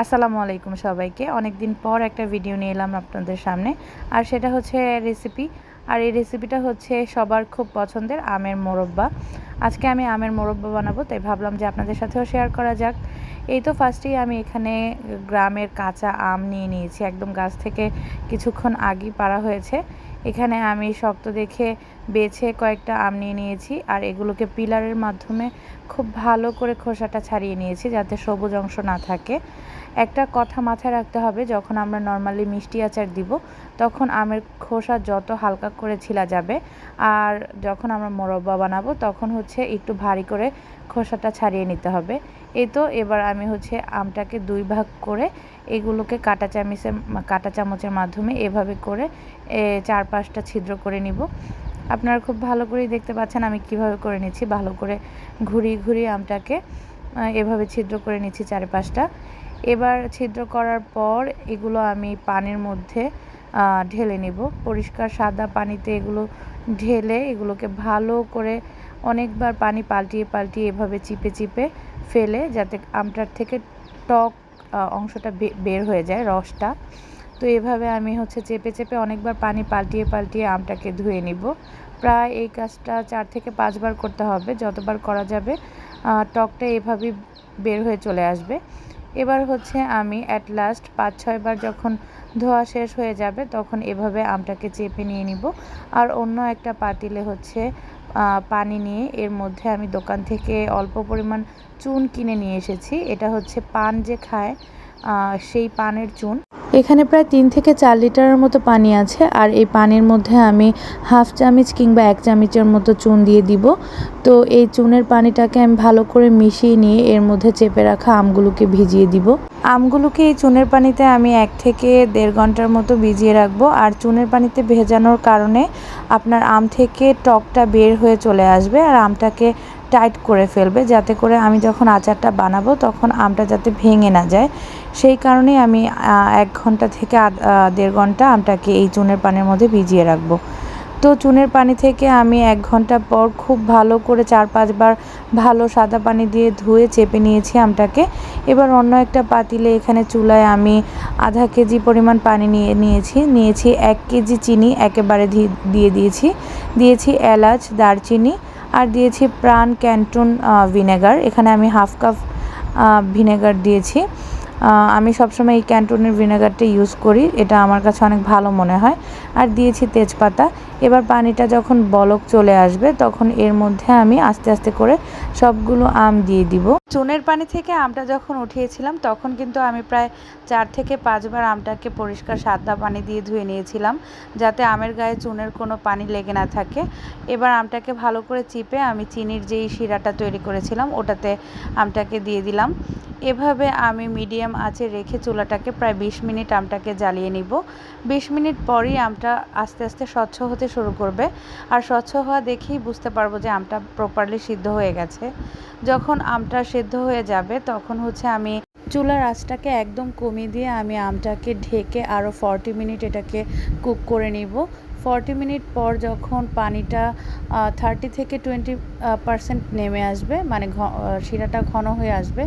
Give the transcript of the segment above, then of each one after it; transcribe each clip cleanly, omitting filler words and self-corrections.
আসসালামু আলাইকুম সবাইকে। অনেক দিন পর একটা ভিডিও নিয়ে এলাম আপনাদের সামনে। আর সেটা হচ্ছে রেসিপি। আর এই রেসিপিটা হচ্ছে সবার খুব পছন্দের আমের মোরব্বা। আজকে আমি আমের মোরব্বা বানাবো, তাই ভাবলাম যে আপনাদের সাথেও শেয়ার করা যাক। এই তো ফার্স্টেই আমি এখানে গ্রামের কাঁচা আম নিয়ে নিয়েছি, একদম গাছ থেকে কিছুক্ষণ আগেই পাড়া হয়েছে। এখানে আমি শক্ত দেখে বেছে কয়েকটা আম নিয়ে নিয়েছি, আর এগুলোকে পিলারের মাধ্যমে খুব ভালো করে খোসাটা ছাড়িয়ে নিয়েছি যাতে সবুজ অংশ না থাকে। একটা কথা মাথায় রাখতে হবে, যখন আমরা নর্মালি মিষ্টি আচার দিব তখন আমের খোসা যত হালকা করে ছিলা যাবে, আর যখন আমরা মোরব্বা বানাবো তখন হচ্ছে একটু ভারী করে খোসাটা ছাড়িয়ে নিতে হবে। এই তো এবার আমি হচ্ছে আমটাকে দুই ভাগ করে এগুলোকে কাঁটা চামচের মাধ্যমে এভাবে করে 4-5টা ছিদ্র করে নিব। আপনারা খুব ভালো করেই দেখতে পাচ্ছেন আমি কিভাবে করে নিচ্ছি। ভালো করে ঘুরিয়ে আমটাকে এভাবে ছিদ্র করে নিচ্ছি 4-5টা। এবার ছিদ্র করার পর এগুলো আমি পানির মধ্যে ঢেলে নিব। পরিষ্কার সাদা পানিতে এগুলো ঢেলে এগুলোকে ভালো করে অনেকবার পানি পাল্টিয়ে এভাবে চিপে ফেলে, যাতে আমটার থেকে টক অংশটা বের হয়ে যায়, রসটা। তো এভাবে আমি হচ্ছে চেপে অনেকবার পানি পাল্টিয়ে আমটাকে ধুয়ে নিব। প্রায় এই কাজটা 4 থেকে 5 বার করতে হবে, যতবার করা যাবে টকটা এভাবেই বের হয়ে চলে আসবে। এবার হচ্ছে আমি অ্যাট লাস্ট 5-6 বার যখন ধোয়া শেষ হয়ে যাবে তখন এভাবে আমটাকে চেপে নিয়ে নিব। আর অন্য একটা পাতিলে হচ্ছে পানি নিয়ে এর মধ্যে আমি দোকান থেকে অল্প পরিমাণ চুন কিনে নিয়ে এসেছি। এটা হচ্ছে পান যে খায় সেই পানের চুন। এখানে প্রায় 3 থেকে 4 লিটারের মতো পানি আছে, আর এই পানির মধ্যে আমি হাফ চামচ কিংবা 1 চামচের মতো চুন দিয়ে দিব। তো এই চুনের পানিটাকে আমি ভালো করে মিশিয়ে নিয়ে এর মধ্যে চেপে রাখা আমগুলোকে ভিজিয়ে দিব। আমগুলোকে এই চুনের পানিতে আমি 1 থেকে 1.5 ঘন্টার মতো ভিজিয়ে রাখবো। আর চুনের পানিতে ভেজানোর কারণে আপনার আম থেকে টকটা বের হয়ে চলে আসবে আর আমটাকে টাইট করে ফেলবে, যাতে করে আমি যখন আচারটা বানাবো তখন আমটা যাতে ভেঙে না যায়। সেই কারণেই আমি 1 ঘন্টা থেকে 1.5 ঘন্টা আমটাকে এই চুনের পানির মধ্যে ভিজিয়ে রাখবো। তো চুনের পানি থেকে আমি 1 ঘন্টা পর খুব ভালো করে 4-5 বার ভালো সাদা পানি দিয়ে ধুয়ে চেপে নিয়েছি আমটাকে। এবার অন্য একটা পাতিলে এখানে চুলায় আমি আধা কেজি পরিমাণ পানি নিয়েছি 1 কেজি চিনি একেবারে দিয়েছি এলাচ, দারচিনি, আর দিয়েছি প্রাণ ক্যান্টন ভিনেগার। এখানে আমি হাফ কাপ ভিনেগার দিয়েছি। আমি সবসময় এই ক্যান্টনের ভিনেগারটা ইউজ করি, এটা আমার কাছে অনেক ভালো মনে হয়। আর দিয়েছি তেজপাতা। এবার পানিটা যখন বলক চলে আসবে তখন এর মধ্যে আমি আস্তে করে সবগুলো আম দিয়ে দিব। চুনের পানি থেকে আমটা যখন উঠিয়েছিলাম তখন কিন্তু আমি প্রায় 4 থেকে 5 বার আমটাকে পরিষ্কার সাদা পানি দিয়ে ধুয়ে নিয়েছিলাম, যাতে আমের গায়ে চুনের কোনো পানি লেগে না থাকে। এবার আমটাকে ভালো করে চিপে আমি চিনির যেই শিরাটা তৈরি করেছিলাম ওটাতে আমটাকে দিয়ে দিলাম। এভাবে আমি মিডিয়াম আঁচে রেখে চুলাটাকে প্রায় 20 মিনিট আমটাকে জ্বালিয়ে নিব। 20 মিনিট পরই আমটা আস্তে স্বচ্ছ হতে শুরু করবে, আর স্বচ্ছ হওয়া দেখেই বুঝতে পারবো যে আমটা প্রপারলি সিদ্ধ হয়ে গেছে। যখন আমটা সিদ্ধ হয়ে যাবে তখন হচ্ছে আমি চুলার আঁচটাকে একদম কমিয়ে দিয়ে আমি আমটাকে ঢেকে আরও 40 মিনিট এটাকে কুক করে নিব। 40 মিনিট পর যখন পানিটা 30 থেকে 20% নেমে আসবে, মানে শিরাটা ঘন হয়ে আসবে,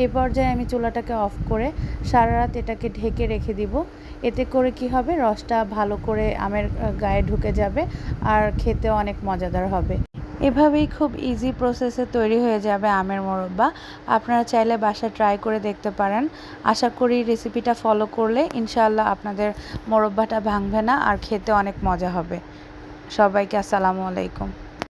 এই পর্যায়ে আমি চুলাটাকে অফ করে সারা রাত এটাকে ঢেকে রেখে দিব। এতে করে কি হবে, রসটা ভালো করে আমের গায়ে ঢুকে যাবে আর খেতে অনেক মজাদার হবে। এভাবেই খুব ইজি প্রসেসে তৈরি হয়ে যাবে আমের মোরব্বা। আপনারা চাইলে বাসায় ট্রাই করে দেখতে পারেন। আশা করি রেসিপিটা ফলো করলে ইনশাআল্লাহ আপনাদের মোরব্বাটা ভাঙবে না আর খেতে অনেক মজা হবে। সবাইকে আসসালামু আলাইকুম।